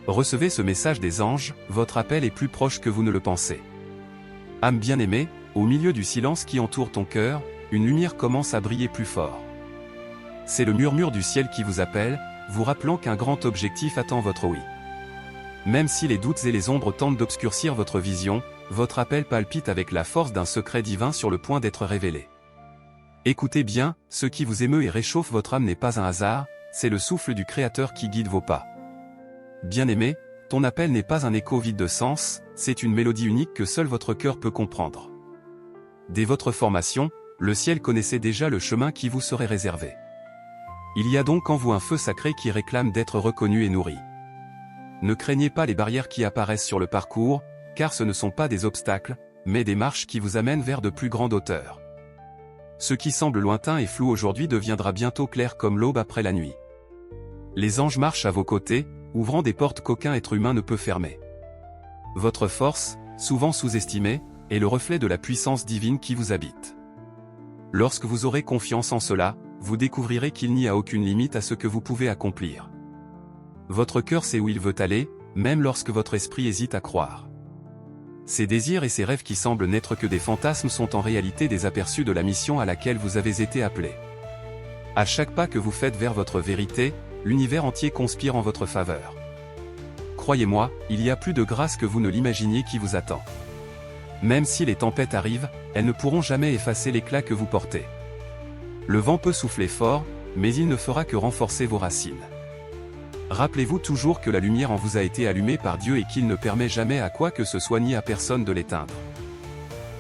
Recevez ce message des anges, votre appel est plus proche que vous ne le pensez. Âme bien-aimée, au milieu du silence qui entoure ton cœur, une lumière commence à briller plus fort. C'est le murmure du ciel qui vous appelle, vous rappelant qu'un grand objectif attend votre oui. Même si les doutes et les ombres tentent d'obscurcir votre vision, votre appel palpite avec la force d'un secret divin sur le point d'être révélé. Écoutez bien, ce qui vous émeut et réchauffe votre âme n'est pas un hasard, c'est le souffle du Créateur qui guide vos pas. Bien-aimé, ton appel n'est pas un écho vide de sens, c'est une mélodie unique que seul votre cœur peut comprendre. Dès votre formation, le ciel connaissait déjà le chemin qui vous serait réservé. Il y a donc en vous un feu sacré qui réclame d'être reconnu et nourri. Ne craignez pas les barrières qui apparaissent sur le parcours, car ce ne sont pas des obstacles, mais des marches qui vous amènent vers de plus grandes hauteurs. Ce qui semble lointain et flou aujourd'hui deviendra bientôt clair comme l'aube après la nuit. Les anges marchent à vos côtés, ouvrant des portes qu'aucun être humain ne peut fermer. Votre force, souvent sous-estimée, est le reflet de la puissance divine qui vous habite. Lorsque vous aurez confiance en cela, vous découvrirez qu'il n'y a aucune limite à ce que vous pouvez accomplir. Votre cœur sait où il veut aller, même lorsque votre esprit hésite à croire. Ces désirs et ces rêves qui semblent n'être que des fantasmes sont en réalité des aperçus de la mission à laquelle vous avez été appelé. À chaque pas que vous faites vers votre vérité, l'univers entier conspire en votre faveur. Croyez-moi, il y a plus de grâce que vous ne l'imaginiez qui vous attend. Même si les tempêtes arrivent, elles ne pourront jamais effacer l'éclat que vous portez. Le vent peut souffler fort, mais il ne fera que renforcer vos racines. Rappelez-vous toujours que la lumière en vous a été allumée par Dieu et qu'il ne permet jamais à quoi que ce soit ni à personne de l'éteindre.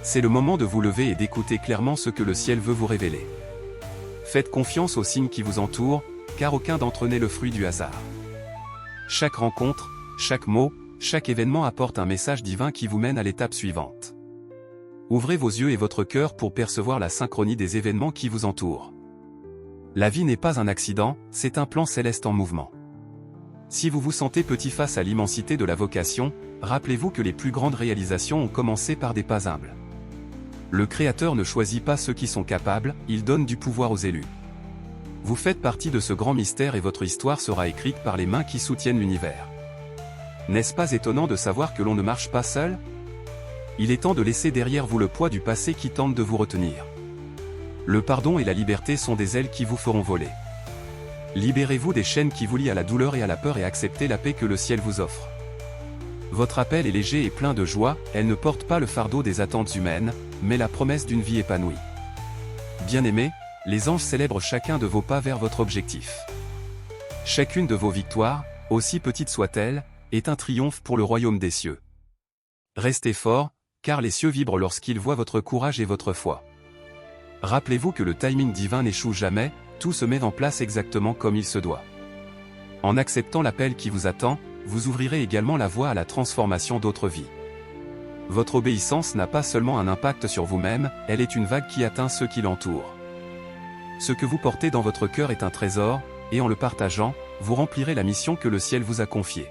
C'est le moment de vous lever et d'écouter clairement ce que le ciel veut vous révéler. Faites confiance aux signes qui vous entourent, car aucun d'entre eux n'est le fruit du hasard. Chaque rencontre, chaque mot, chaque événement apporte un message divin qui vous mène à l'étape suivante. Ouvrez vos yeux et votre cœur pour percevoir la synchronie des événements qui vous entourent. La vie n'est pas un accident, c'est un plan céleste en mouvement. Si vous vous sentez petit face à l'immensité de la vocation, rappelez-vous que les plus grandes réalisations ont commencé par des pas humbles. Le Créateur ne choisit pas ceux qui sont capables, il donne du pouvoir aux élus. Vous faites partie de ce grand mystère et votre histoire sera écrite par les mains qui soutiennent l'univers. N'est-ce pas étonnant de savoir que l'on ne marche pas seul ? Il est temps de laisser derrière vous le poids du passé qui tente de vous retenir. Le pardon et la liberté sont des ailes qui vous feront voler. Libérez-vous des chaînes qui vous lient à la douleur et à la peur et acceptez la paix que le ciel vous offre. Votre appel est léger et plein de joie, elle ne porte pas le fardeau des attentes humaines, mais la promesse d'une vie épanouie. Bien-aimés, les anges célèbrent chacun de vos pas vers votre objectif. Chacune de vos victoires, aussi petite soit-elle, est un triomphe pour le royaume des cieux. Restez forts, car les cieux vibrent lorsqu'ils voient votre courage et votre foi. Rappelez-vous que le timing divin n'échoue jamais, tout se met en place exactement comme il se doit. En acceptant l'appel qui vous attend, vous ouvrirez également la voie à la transformation d'autres vies. Votre obéissance n'a pas seulement un impact sur vous-même, elle est une vague qui atteint ceux qui l'entourent. Ce que vous portez dans votre cœur est un trésor, et en le partageant, vous remplirez la mission que le ciel vous a confiée.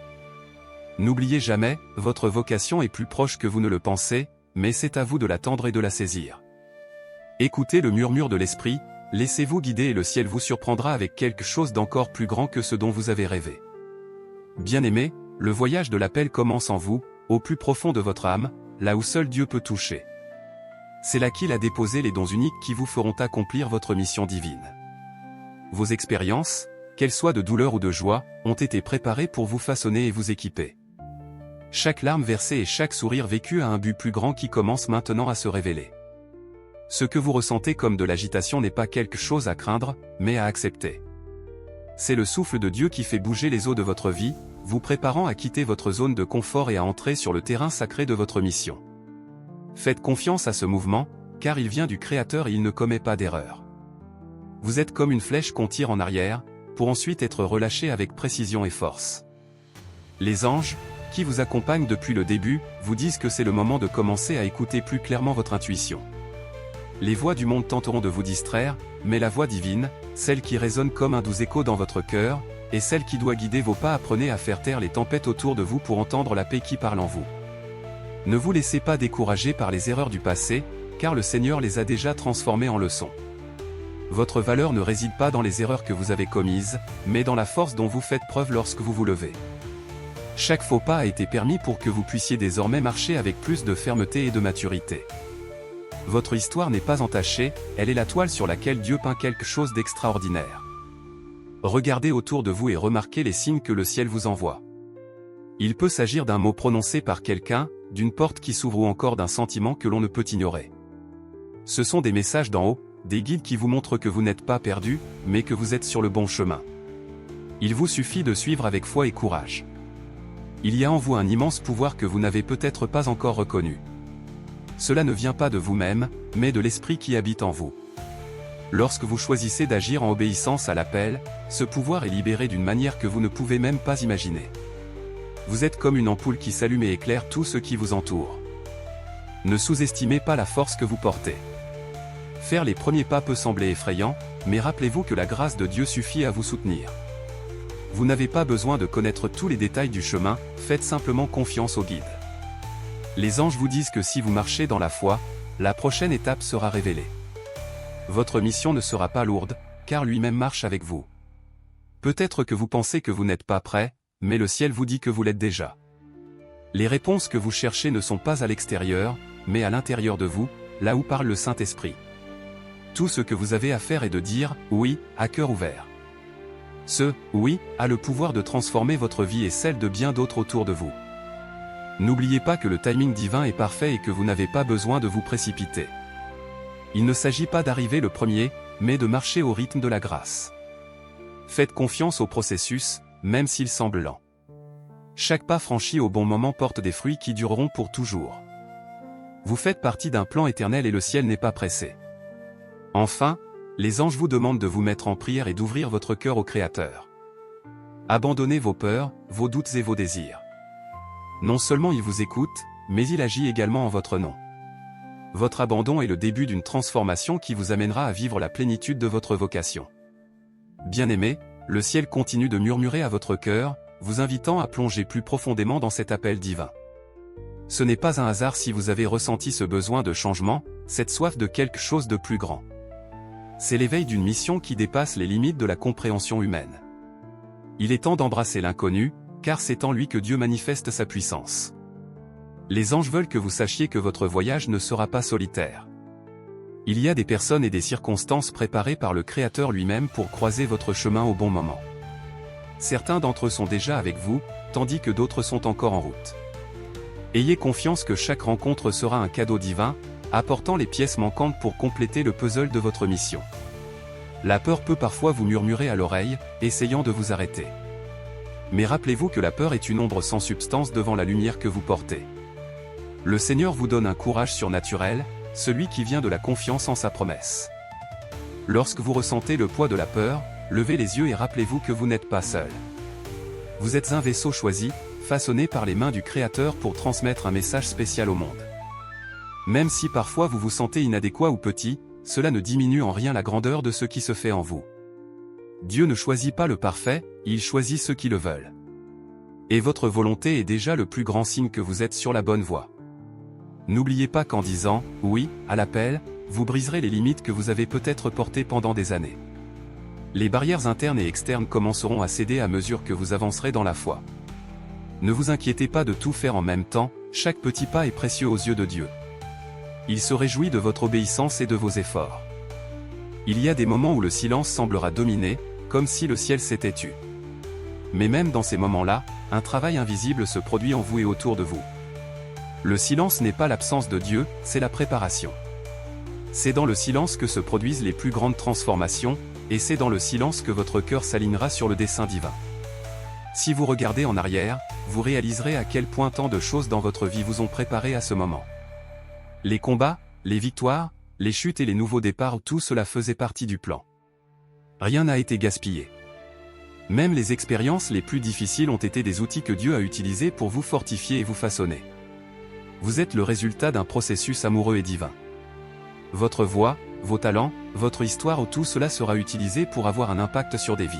N'oubliez jamais, votre vocation est plus proche que vous ne le pensez, mais c'est à vous de l'attendre et de la saisir. Écoutez le murmure de l'esprit, laissez-vous guider et le ciel vous surprendra avec quelque chose d'encore plus grand que ce dont vous avez rêvé. Bien-aimés, le voyage de l'appel commence en vous, au plus profond de votre âme, là où seul Dieu peut toucher. C'est là qu'il a déposé les dons uniques qui vous feront accomplir votre mission divine. Vos expériences, qu'elles soient de douleur ou de joie, ont été préparées pour vous façonner et vous équiper. Chaque larme versée et chaque sourire vécu a un but plus grand qui commence maintenant à se révéler. Ce que vous ressentez comme de l'agitation n'est pas quelque chose à craindre, mais à accepter. C'est le souffle de Dieu qui fait bouger les eaux de votre vie, vous préparant à quitter votre zone de confort et à entrer sur le terrain sacré de votre mission. Faites confiance à ce mouvement, car il vient du Créateur et il ne commet pas d'erreur. Vous êtes comme une flèche qu'on tire en arrière, pour ensuite être relâché avec précision et force. Les anges, qui vous accompagnent depuis le début, vous disent que c'est le moment de commencer à écouter plus clairement votre intuition. Les voix du monde tenteront de vous distraire, mais la voix divine, celle qui résonne comme un doux écho dans votre cœur, est celle qui doit guider vos pas. Apprenez à faire taire les tempêtes autour de vous pour entendre la paix qui parle en vous. Ne vous laissez pas décourager par les erreurs du passé, car le Seigneur les a déjà transformées en leçons. Votre valeur ne réside pas dans les erreurs que vous avez commises, mais dans la force dont vous faites preuve lorsque vous vous levez. Chaque faux pas a été permis pour que vous puissiez désormais marcher avec plus de fermeté et de maturité. Votre histoire n'est pas entachée, elle est la toile sur laquelle Dieu peint quelque chose d'extraordinaire. Regardez autour de vous et remarquez les signes que le ciel vous envoie. Il peut s'agir d'un mot prononcé par quelqu'un, d'une porte qui s'ouvre ou encore d'un sentiment que l'on ne peut ignorer. Ce sont des messages d'en haut, des guides qui vous montrent que vous n'êtes pas perdu, mais que vous êtes sur le bon chemin. Il vous suffit de suivre avec foi et courage. Il y a en vous un immense pouvoir que vous n'avez peut-être pas encore reconnu. Cela ne vient pas de vous-même, mais de l'esprit qui habite en vous. Lorsque vous choisissez d'agir en obéissance à l'appel, ce pouvoir est libéré d'une manière que vous ne pouvez même pas imaginer. Vous êtes comme une ampoule qui s'allume et éclaire tout ce qui vous entoure. Ne sous-estimez pas la force que vous portez. Faire les premiers pas peut sembler effrayant, mais rappelez-vous que la grâce de Dieu suffit à vous soutenir. Vous n'avez pas besoin de connaître tous les détails du chemin, faites simplement confiance au guide. Les anges vous disent que si vous marchez dans la foi, la prochaine étape sera révélée. Votre mission ne sera pas lourde, car lui-même marche avec vous. Peut-être que vous pensez que vous n'êtes pas prêt, mais le ciel vous dit que vous l'êtes déjà. Les réponses que vous cherchez ne sont pas à l'extérieur, mais à l'intérieur de vous, là où parle le Saint-Esprit. Tout ce que vous avez à faire est de dire « oui » à cœur ouvert. Ce « oui » a le pouvoir de transformer votre vie et celle de bien d'autres autour de vous. N'oubliez pas que le timing divin est parfait et que vous n'avez pas besoin de vous précipiter. Il ne s'agit pas d'arriver le premier, mais de marcher au rythme de la grâce. Faites confiance au processus, même s'il semble lent. Chaque pas franchi au bon moment porte des fruits qui dureront pour toujours. Vous faites partie d'un plan éternel et le ciel n'est pas pressé. Enfin, les anges vous demandent de vous mettre en prière et d'ouvrir votre cœur au Créateur. Abandonnez vos peurs, vos doutes et vos désirs. Non seulement il vous écoute, mais il agit également en votre nom. Votre abandon est le début d'une transformation qui vous amènera à vivre la plénitude de votre vocation. Bien-aimés, le ciel continue de murmurer à votre cœur, vous invitant à plonger plus profondément dans cet appel divin. Ce n'est pas un hasard si vous avez ressenti ce besoin de changement, cette soif de quelque chose de plus grand. C'est l'éveil d'une mission qui dépasse les limites de la compréhension humaine. Il est temps d'embrasser l'inconnu, car c'est en lui que Dieu manifeste sa puissance. Les anges veulent que vous sachiez que votre voyage ne sera pas solitaire. Il y a des personnes et des circonstances préparées par le Créateur lui-même pour croiser votre chemin au bon moment. Certains d'entre eux sont déjà avec vous, tandis que d'autres sont encore en route. Ayez confiance que chaque rencontre sera un cadeau divin, apportant les pièces manquantes pour compléter le puzzle de votre mission. La peur peut parfois vous murmurer à l'oreille, essayant de vous arrêter. Mais rappelez-vous que la peur est une ombre sans substance devant la lumière que vous portez. Le Seigneur vous donne un courage surnaturel, celui qui vient de la confiance en sa promesse. Lorsque vous ressentez le poids de la peur, levez les yeux et rappelez-vous que vous n'êtes pas seul. Vous êtes un vaisseau choisi, façonné par les mains du Créateur pour transmettre un message spécial au monde. Même si parfois vous vous sentez inadéquat ou petit, cela ne diminue en rien la grandeur de ce qui se fait en vous. Dieu ne choisit pas le parfait, il choisit ceux qui le veulent. Et votre volonté est déjà le plus grand signe que vous êtes sur la bonne voie. N'oubliez pas qu'en disant « oui » à l'appel, vous briserez les limites que vous avez peut-être portées pendant des années. Les barrières internes et externes commenceront à céder à mesure que vous avancerez dans la foi. Ne vous inquiétez pas de tout faire en même temps, chaque petit pas est précieux aux yeux de Dieu. Il se réjouit de votre obéissance et de vos efforts. Il y a des moments où le silence semblera dominer, comme si le ciel s'était tu. Mais même dans ces moments-là, un travail invisible se produit en vous et autour de vous. Le silence n'est pas l'absence de Dieu, c'est la préparation. C'est dans le silence que se produisent les plus grandes transformations, et c'est dans le silence que votre cœur s'alignera sur le dessein divin. Si vous regardez en arrière, vous réaliserez à quel point tant de choses dans votre vie vous ont préparé à ce moment. Les combats, les victoires, les chutes et les nouveaux départs, tout cela faisait partie du plan. Rien n'a été gaspillé. Même les expériences les plus difficiles ont été des outils que Dieu a utilisés pour vous fortifier et vous façonner. Vous êtes le résultat d'un processus amoureux et divin. Votre voix, vos talents, votre histoire, tout cela sera utilisé pour avoir un impact sur des vies.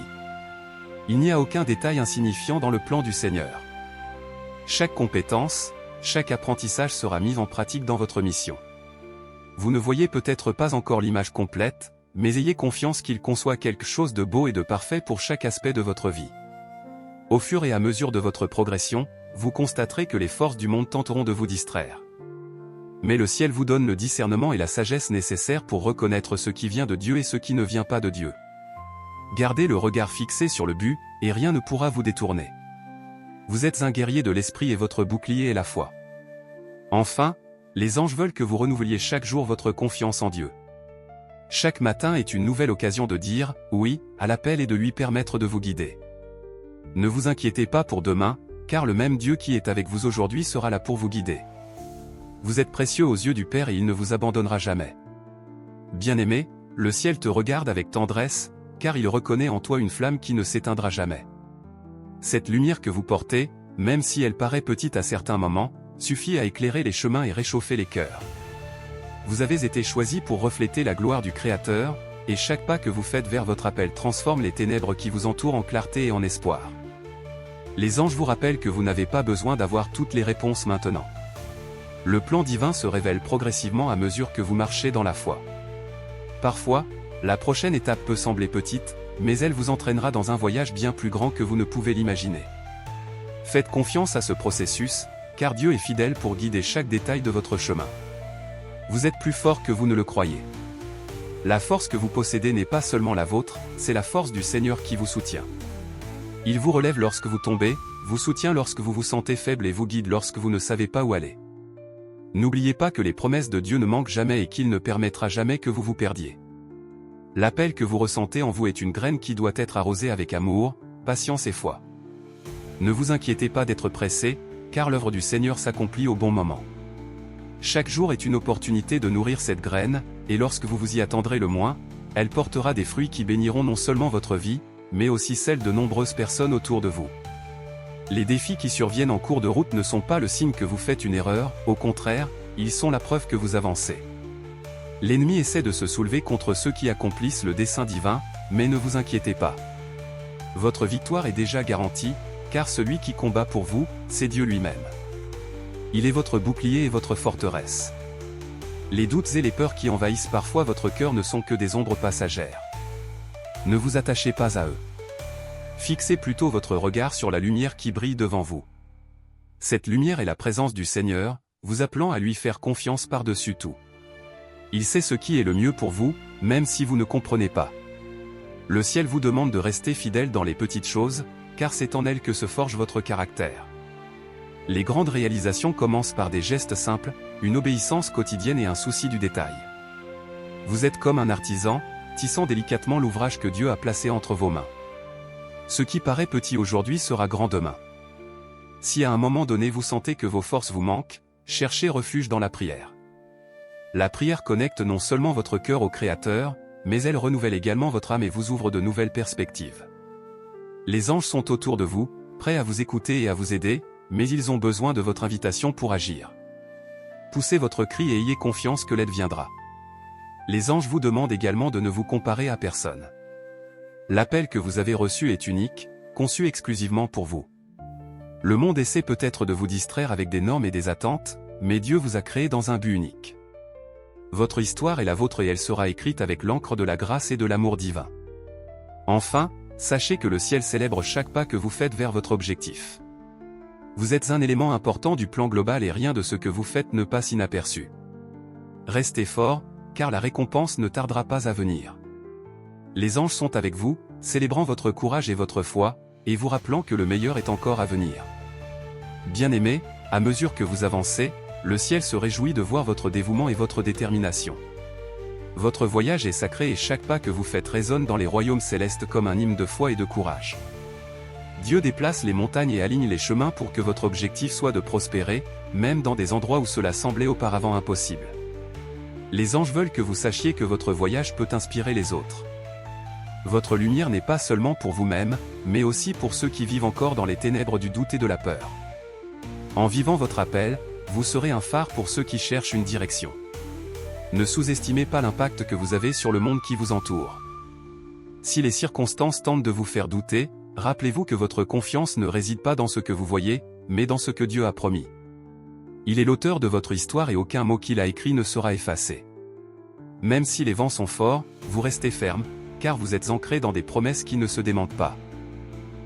Il n'y a aucun détail insignifiant dans le plan du Seigneur. Chaque compétence, chaque apprentissage sera mis en pratique dans votre mission. Vous ne voyez peut-être pas encore l'image complète, mais ayez confiance qu'il conçoit quelque chose de beau et de parfait pour chaque aspect de votre vie. Au fur et à mesure de votre progression, vous constaterez que les forces du monde tenteront de vous distraire. Mais le ciel vous donne le discernement et la sagesse nécessaires pour reconnaître ce qui vient de Dieu et ce qui ne vient pas de Dieu. Gardez le regard fixé sur le but, et rien ne pourra vous détourner. Vous êtes un guerrier de l'esprit et votre bouclier est la foi. Enfin, les anges veulent que vous renouvelliez chaque jour votre confiance en Dieu. Chaque matin est une nouvelle occasion de dire « oui » à l'appel et de lui permettre de vous guider. Ne vous inquiétez pas pour demain, car le même Dieu qui est avec vous aujourd'hui sera là pour vous guider. Vous êtes précieux aux yeux du Père et il ne vous abandonnera jamais. Bien-aimé, le ciel te regarde avec tendresse, car il reconnaît en toi une flamme qui ne s'éteindra jamais. Cette lumière que vous portez, même si elle paraît petite à certains moments, suffit à éclairer les chemins et réchauffer les cœurs. Vous avez été choisi pour refléter la gloire du Créateur, et chaque pas que vous faites vers votre appel transforme les ténèbres qui vous entourent en clarté et en espoir. Les anges vous rappellent que vous n'avez pas besoin d'avoir toutes les réponses maintenant. Le plan divin se révèle progressivement à mesure que vous marchez dans la foi. Parfois, la prochaine étape peut sembler petite, mais elle vous entraînera dans un voyage bien plus grand que vous ne pouvez l'imaginer. Faites confiance à ce processus, car Dieu est fidèle pour guider chaque détail de votre chemin. Vous êtes plus fort que vous ne le croyez. La force que vous possédez n'est pas seulement la vôtre, c'est la force du Seigneur qui vous soutient. Il vous relève lorsque vous tombez, vous soutient lorsque vous vous sentez faible et vous guide lorsque vous ne savez pas où aller. N'oubliez pas que les promesses de Dieu ne manquent jamais et qu'il ne permettra jamais que vous vous perdiez. L'appel que vous ressentez en vous est une graine qui doit être arrosée avec amour, patience et foi. Ne vous inquiétez pas d'être pressé, car l'œuvre du Seigneur s'accomplit au bon moment. Chaque jour est une opportunité de nourrir cette graine, et lorsque vous vous y attendrez le moins, elle portera des fruits qui béniront non seulement votre vie, mais aussi celle de nombreuses personnes autour de vous. Les défis qui surviennent en cours de route ne sont pas le signe que vous faites une erreur, au contraire, ils sont la preuve que vous avancez. L'ennemi essaie de se soulever contre ceux qui accomplissent le dessein divin, mais ne vous inquiétez pas. Votre victoire est déjà garantie, car celui qui combat pour vous, c'est Dieu lui-même. Il est votre bouclier et votre forteresse. Les doutes et les peurs qui envahissent parfois votre cœur ne sont que des ombres passagères. Ne vous attachez pas à eux. Fixez plutôt votre regard sur la lumière qui brille devant vous. Cette lumière est la présence du Seigneur, vous appelant à lui faire confiance par-dessus tout. Il sait ce qui est le mieux pour vous, même si vous ne comprenez pas. Le ciel vous demande de rester fidèle dans les petites choses, car c'est en elles que se forge votre caractère. Les grandes réalisations commencent par des gestes simples, une obéissance quotidienne et un souci du détail. Vous êtes comme un artisan, tissant délicatement l'ouvrage que Dieu a placé entre vos mains. Ce qui paraît petit aujourd'hui sera grand demain. Si à un moment donné vous sentez que vos forces vous manquent, cherchez refuge dans la prière. La prière connecte non seulement votre cœur au Créateur, mais elle renouvelle également votre âme et vous ouvre de nouvelles perspectives. Les anges sont autour de vous, prêts à vous écouter et à vous aider, mais ils ont besoin de votre invitation pour agir. Poussez votre cri et ayez confiance que l'aide viendra. Les anges vous demandent également de ne vous comparer à personne. L'appel que vous avez reçu est unique, conçu exclusivement pour vous. Le monde essaie peut-être de vous distraire avec des normes et des attentes, mais Dieu vous a créé dans un but unique. Votre histoire est la vôtre et elle sera écrite avec l'encre de la grâce et de l'amour divin. Enfin, sachez que le ciel célèbre chaque pas que vous faites vers votre objectif. Vous êtes un élément important du plan global et rien de ce que vous faites ne passe inaperçu. Restez fort, car la récompense ne tardera pas à venir. Les anges sont avec vous, célébrant votre courage et votre foi, et vous rappelant que le meilleur est encore à venir. Bien-aimés, à mesure que vous avancez, le ciel se réjouit de voir votre dévouement et votre détermination. Votre voyage est sacré et chaque pas que vous faites résonne dans les royaumes célestes comme un hymne de foi et de courage. Dieu déplace les montagnes et aligne les chemins pour que votre objectif soit de prospérer, même dans des endroits où cela semblait auparavant impossible. Les anges veulent que vous sachiez que votre voyage peut inspirer les autres. Votre lumière n'est pas seulement pour vous-même, mais aussi pour ceux qui vivent encore dans les ténèbres du doute et de la peur. En vivant votre appel, vous serez un phare pour ceux qui cherchent une direction. Ne sous-estimez pas l'impact que vous avez sur le monde qui vous entoure. Si les circonstances tentent de vous faire douter, rappelez-vous que votre confiance ne réside pas dans ce que vous voyez, mais dans ce que Dieu a promis. Il est l'auteur de votre histoire et aucun mot qu'il a écrit ne sera effacé. Même si les vents sont forts, vous restez ferme, car vous êtes ancré dans des promesses qui ne se démentent pas.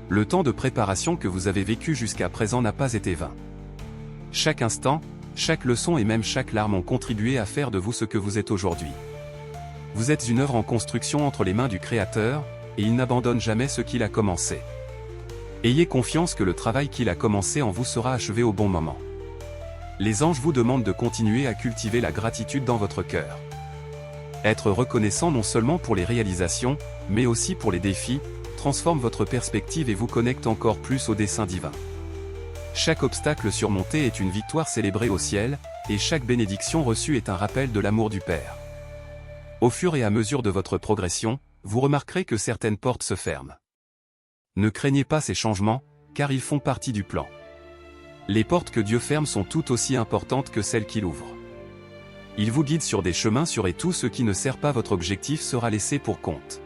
Le temps de préparation que vous avez vécu jusqu'à présent n'a pas été vain. Chaque instant, chaque leçon et même chaque larme ont contribué à faire de vous ce que vous êtes aujourd'hui. Vous êtes une œuvre en construction entre les mains du Créateur, et il n'abandonne jamais ce qu'il a commencé. Ayez confiance que le travail qu'il a commencé en vous sera achevé au bon moment. Les anges vous demandent de continuer à cultiver la gratitude dans votre cœur. Être reconnaissant non seulement pour les réalisations, mais aussi pour les défis, transforme votre perspective et vous connecte encore plus au dessein divin. Chaque obstacle surmonté est une victoire célébrée au ciel, et chaque bénédiction reçue est un rappel de l'amour du Père. Au fur et à mesure de votre progression, vous remarquerez que certaines portes se ferment. Ne craignez pas ces changements, car ils font partie du plan. Les portes que Dieu ferme sont tout aussi importantes que celles qu'il ouvre. Il vous guide sur des chemins sûrs et tout ce qui ne sert pas votre objectif sera laissé pour compte.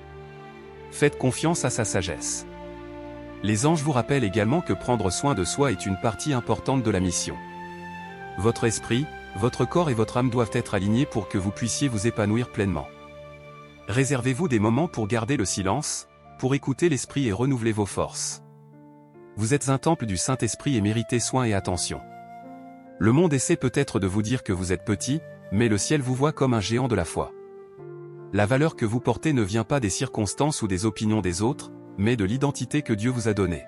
Faites confiance à sa sagesse. Les anges vous rappellent également que prendre soin de soi est une partie importante de la mission. Votre esprit, votre corps et votre âme doivent être alignés pour que vous puissiez vous épanouir pleinement. Réservez-vous des moments pour garder le silence, pour écouter l'esprit et renouveler vos forces. Vous êtes un temple du Saint-Esprit et méritez soin et attention. Le monde essaie peut-être de vous dire que vous êtes petit, mais le ciel vous voit comme un géant de la foi. La valeur que vous portez ne vient pas des circonstances ou des opinions des autres, mais de l'identité que Dieu vous a donnée.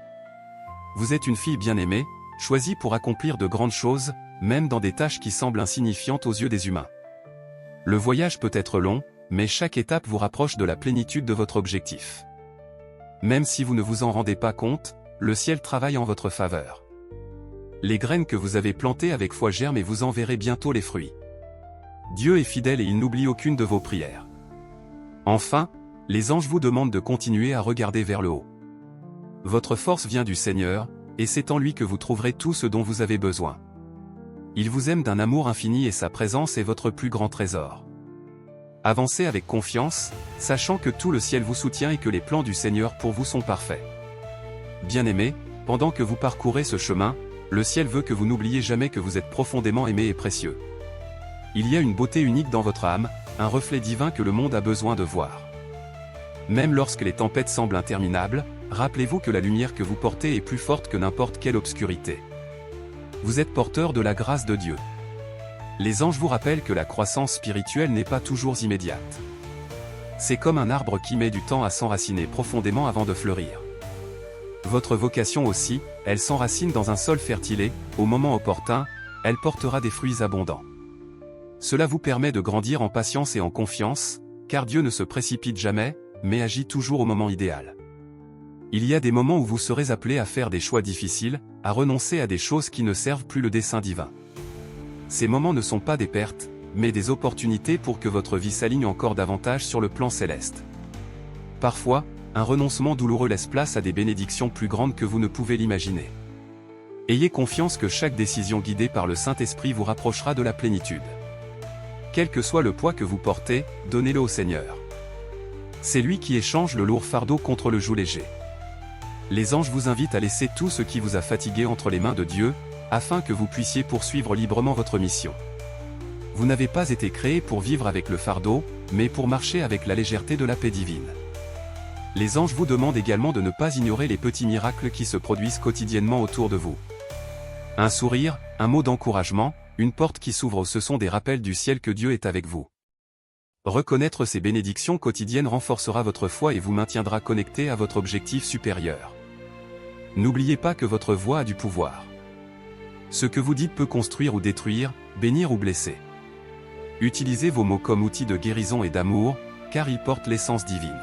Vous êtes une fille bien-aimée, choisie pour accomplir de grandes choses, même dans des tâches qui semblent insignifiantes aux yeux des humains. Le voyage peut être long, mais chaque étape vous rapproche de la plénitude de votre objectif. Même si vous ne vous en rendez pas compte, le ciel travaille en votre faveur. Les graines que vous avez plantées avec foi germent et vous en verrez bientôt les fruits. Dieu est fidèle et il n'oublie aucune de vos prières. Enfin, les anges vous demandent de continuer à regarder vers le haut. Votre force vient du Seigneur, et c'est en lui que vous trouverez tout ce dont vous avez besoin. Il vous aime d'un amour infini et sa présence est votre plus grand trésor. Avancez avec confiance, sachant que tout le ciel vous soutient et que les plans du Seigneur pour vous sont parfaits. Bien-aimés, pendant que vous parcourez ce chemin, le ciel veut que vous n'oubliez jamais que vous êtes profondément aimé et précieux. Il y a une beauté unique dans votre âme, un reflet divin que le monde a besoin de voir. Même lorsque les tempêtes semblent interminables, rappelez-vous que la lumière que vous portez est plus forte que n'importe quelle obscurité. Vous êtes porteur de la grâce de Dieu. Les anges vous rappellent que la croissance spirituelle n'est pas toujours immédiate. C'est comme un arbre qui met du temps à s'enraciner profondément avant de fleurir. Votre vocation aussi, elle s'enracine dans un sol fertile et, au moment opportun, elle portera des fruits abondants. Cela vous permet de grandir en patience et en confiance, car Dieu ne se précipite jamais, mais agit toujours au moment idéal. Il y a des moments où vous serez appelés à faire des choix difficiles, à renoncer à des choses qui ne servent plus le dessein divin. Ces moments ne sont pas des pertes, mais des opportunités pour que votre vie s'aligne encore davantage sur le plan céleste. Parfois, un renoncement douloureux laisse place à des bénédictions plus grandes que vous ne pouvez l'imaginer. Ayez confiance que chaque décision guidée par le Saint-Esprit vous rapprochera de la plénitude. Quel que soit le poids que vous portez, donnez-le au Seigneur. C'est lui qui échange le lourd fardeau contre le joug léger. Les anges vous invitent à laisser tout ce qui vous a fatigué entre les mains de Dieu, afin que vous puissiez poursuivre librement votre mission. Vous n'avez pas été créé pour vivre avec le fardeau, mais pour marcher avec la légèreté de la paix divine. Les anges vous demandent également de ne pas ignorer les petits miracles qui se produisent quotidiennement autour de vous. Un sourire, un mot d'encouragement, une porte qui s'ouvre, ce sont des rappels du ciel que Dieu est avec vous. Reconnaître ces bénédictions quotidiennes renforcera votre foi et vous maintiendra connecté à votre objectif supérieur. N'oubliez pas que votre voix a du pouvoir. Ce que vous dites peut construire ou détruire, bénir ou blesser. Utilisez vos mots comme outils de guérison et d'amour, car ils portent l'essence divine.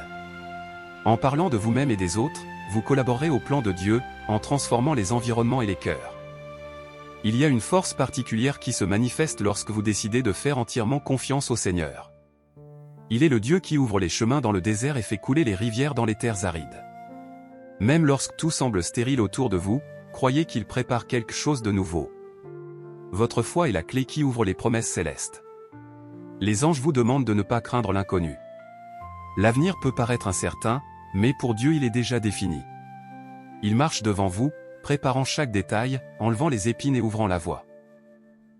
En parlant de vous-même et des autres, vous collaborez au plan de Dieu, en transformant les environnements et les cœurs. Il y a une force particulière qui se manifeste lorsque vous décidez de faire entièrement confiance au Seigneur. Il est le Dieu qui ouvre les chemins dans le désert et fait couler les rivières dans les terres arides. Même lorsque tout semble stérile autour de vous, croyez qu'il prépare quelque chose de nouveau. Votre foi est la clé qui ouvre les promesses célestes. Les anges vous demandent de ne pas craindre l'inconnu. L'avenir peut paraître incertain, mais pour Dieu il est déjà défini. Il marche devant vous, préparant chaque détail, enlevant les épines et ouvrant la voie.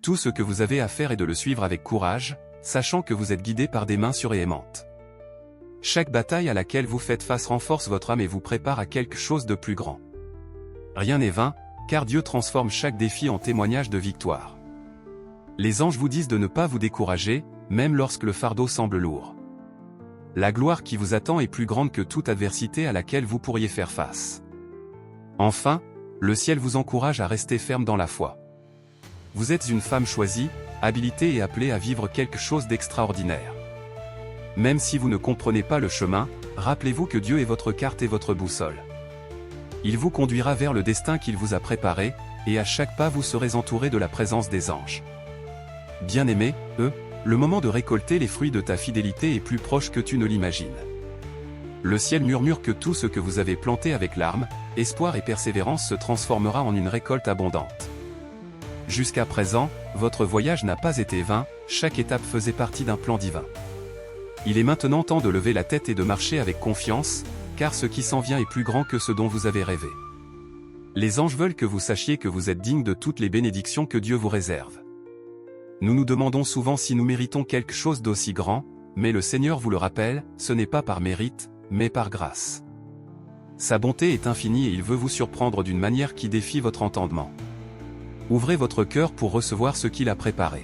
Tout ce que vous avez à faire est de le suivre avec courage, sachant que vous êtes guidé par des mains sûres et aimantes. Chaque bataille à laquelle vous faites face renforce votre âme et vous prépare à quelque chose de plus grand. Rien n'est vain, car Dieu transforme chaque défi en témoignage de victoire. Les anges vous disent de ne pas vous décourager, même lorsque le fardeau semble lourd. La gloire qui vous attend est plus grande que toute adversité à laquelle vous pourriez faire face. Enfin, le ciel vous encourage à rester ferme dans la foi. Vous êtes une femme choisie, habilitée et appelée à vivre quelque chose d'extraordinaire. Même si vous ne comprenez pas le chemin, rappelez-vous que Dieu est votre carte et votre boussole. Il vous conduira vers le destin qu'il vous a préparé, et à chaque pas vous serez entouré de la présence des anges. Bien-aimé, le moment de récolter les fruits de ta fidélité est plus proche que tu ne l'imagines. Le ciel murmure que tout ce que vous avez planté avec larmes, espoir et persévérance se transformera en une récolte abondante. Jusqu'à présent, votre voyage n'a pas été vain, chaque étape faisait partie d'un plan divin. Il est maintenant temps de lever la tête et de marcher avec confiance, car ce qui s'en vient est plus grand que ce dont vous avez rêvé. Les anges veulent que vous sachiez que vous êtes digne de toutes les bénédictions que Dieu vous réserve. Nous nous demandons souvent si nous méritons quelque chose d'aussi grand, mais le Seigneur vous le rappelle, ce n'est pas par mérite, mais par grâce. Sa bonté est infinie et il veut vous surprendre d'une manière qui défie votre entendement. Ouvrez votre cœur pour recevoir ce qu'il a préparé.